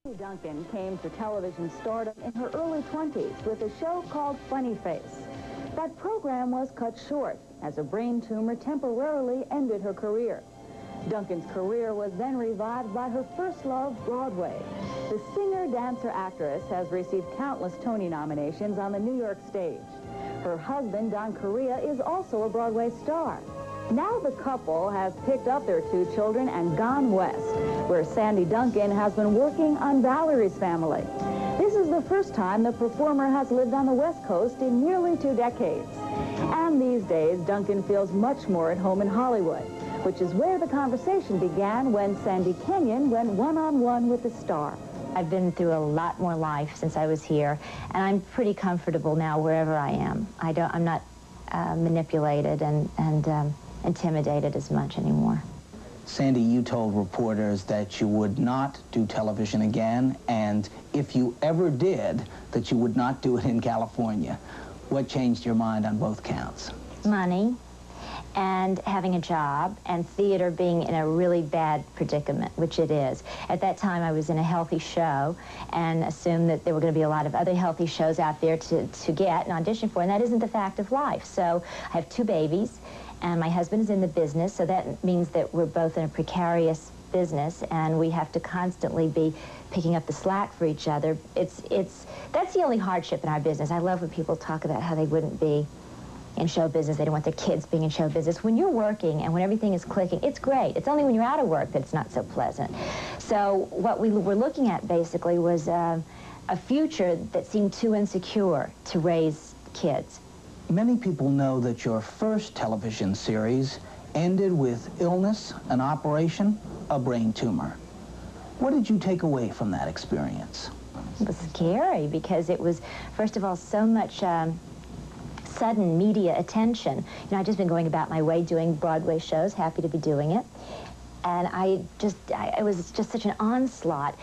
Sandy Duncan came to television stardom in her early 20s with a show called Funny Face. That program was cut short as a brain tumor temporarily ended her career. Duncan's career was then revived by her first love, Broadway. The singer, dancer, actress has received countless Tony nominations on the New York stage. Her husband, Don Correa, is also a Broadway star. Now the couple has picked up their 2 children and gone west, where Sandy Duncan has been working on Valerie's family. This is the first time the performer has lived on the West Coast in nearly 2 decades. And these days, Duncan feels much more at home in Hollywood, which is where the conversation began when Sandy Kenyon went one-on-one with the star. I've been through a lot more life since I was here, and I'm pretty comfortable now wherever I am. I'm not manipulated and intimidated as much anymore. Sandy, you told reporters that you would not do television again, and if you ever did, that you would not do it in California. What changed your mind on both counts? Money, and having a job, and theater being in a really bad predicament, which it is. At that time, I was in a healthy show and assumed that there were going to be a lot of other healthy shows out there to get and audition for, and that isn't the fact of life. So I have 2 babies, and my husband is in the business, so that means that we're both in a precarious business, and we have to constantly be picking up the slack for each other. That's the only hardship in our business. I love when people talk about how they wouldn't be in show business, they don't want their kids being in show business. When you're working and when everything is clicking, it's great. It's only when you're out of work that it's not so pleasant. So what we were looking at basically was a future that seemed too insecure to raise kids. Many people know that your first television series ended with illness, an operation, a brain tumor. What did you take away from that experience? It was scary because it was, first of all, so much sudden media attention. You know, I'd just been going about my way doing Broadway shows, happy to be doing it. And it was just such an onslaught.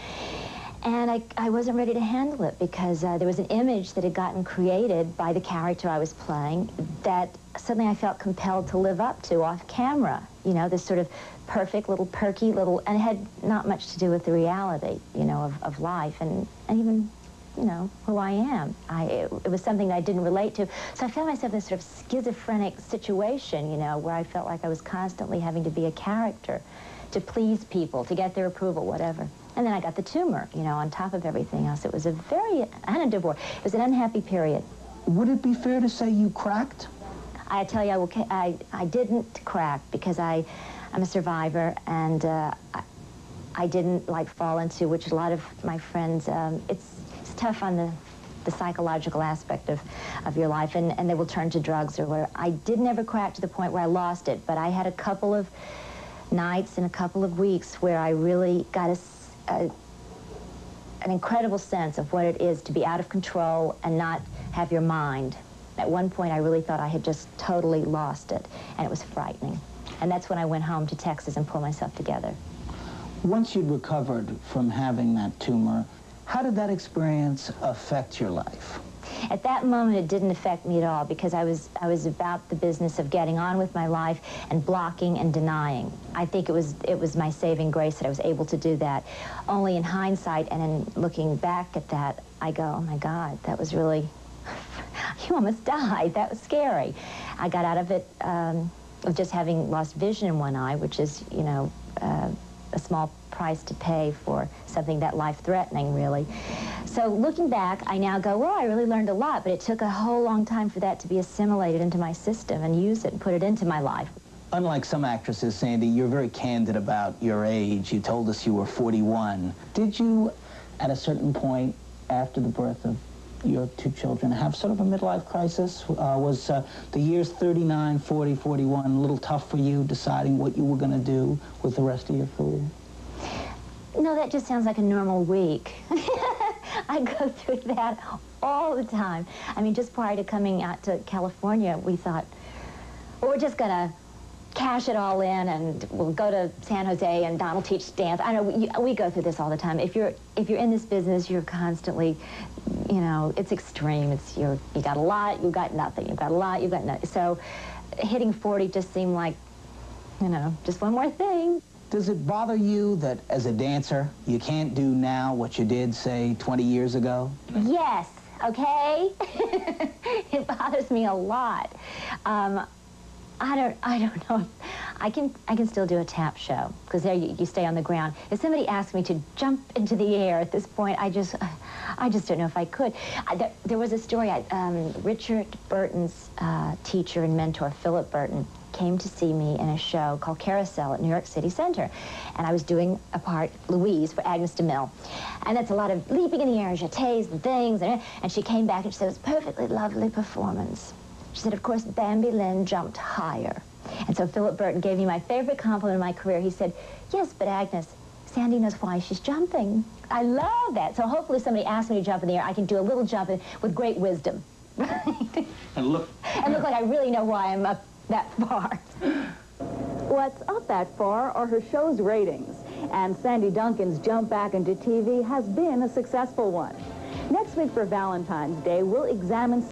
And I wasn't ready to handle it because there was an image that had gotten created by the character I was playing that suddenly I felt compelled to live up to off camera. You know, this sort of perfect little perky little, and it had not much to do with the reality, you know, of life and even, you know, who I am. It was something that I didn't relate to. So I found myself in this sort of schizophrenic situation, you know, where I felt like I was constantly having to be a character to please people, to get their approval, whatever. And then I got the tumor, you know, on top of everything else. It was and a divorce. It was an unhappy period. Would it be fair to say you cracked? I tell you, I didn't crack because I'm a survivor, and I didn't, like, fall into, which a lot of my friends, it's tough on the psychological aspect of your life, and they will turn to drugs or whatever. I didn't ever crack to the point where I lost it, but I had a couple of nights and a couple of weeks where I really got an incredible sense of what it is to be out of control and not have your mind. At one point, I really thought I had just totally lost it, and it was frightening. And that's when I went home to Texas and pulled myself together. Once you'd recovered from having that tumor, how did that experience affect your life? At that moment, it didn't affect me at all because I was about the business of getting on with my life and blocking and denying. I think it was my saving grace that I was able to do that. Only in hindsight and in looking back at that, I go, oh my God, that was really, you almost died. That was scary. I got out of it of just having lost vision in one eye, which is, you know, a small price to pay for something that life-threatening, really. So looking back, I now go, well, I really learned a lot, but it took a whole long time for that to be assimilated into my system and use it and put it into my life. Unlike some actresses, Sandy, you're very candid about your age. You told us you were 41. Did you, at a certain point after the birth of your 2 children, have sort of a midlife crisis? Was the years 39, 40, 41 a little tough for you deciding what you were going to do with the rest of your career? No, that just sounds like a normal week. I go through that all the time. I mean, just prior to coming out to California, we thought, well, we're just going to cash it all in and we'll go to San Jose and Don will teach dance. I know we go through this all the time. If you're in this business, you're constantly, you know, it's extreme. You got a lot, you got nothing. You got a lot, you got nothing. So hitting 40 just seemed like, you know, just one more thing. Does it bother you that as a dancer, you can't do now what you did, say, 20 years ago? Yes, okay? It bothers me a lot. I don't know. I can still do a tap show, because there you stay on the ground. If somebody asked me to jump into the air at this point, I just don't know if I could. There was a story, Richard Burton's teacher and mentor, Philip Burton, came to see me in a show called Carousel at New York City Center. And I was doing a part, Louise, for Agnes DeMille. And that's a lot of leaping in the air, jetés and things. And she came back and she said, it was a perfectly lovely performance. She said, of course, Bambi Lynn jumped higher. And so Philip Burton gave me my favorite compliment in my career. He said, yes, but Agnes, Sandy knows why she's jumping. I love that. So hopefully if somebody asks me to jump in the air, I can do a little jump with great wisdom. And look like I really know why I'm up that far. What's up that far are her show's ratings. And Sandy Duncan's jump back into TV has been a successful one. Next week for Valentine's Day, we'll examine...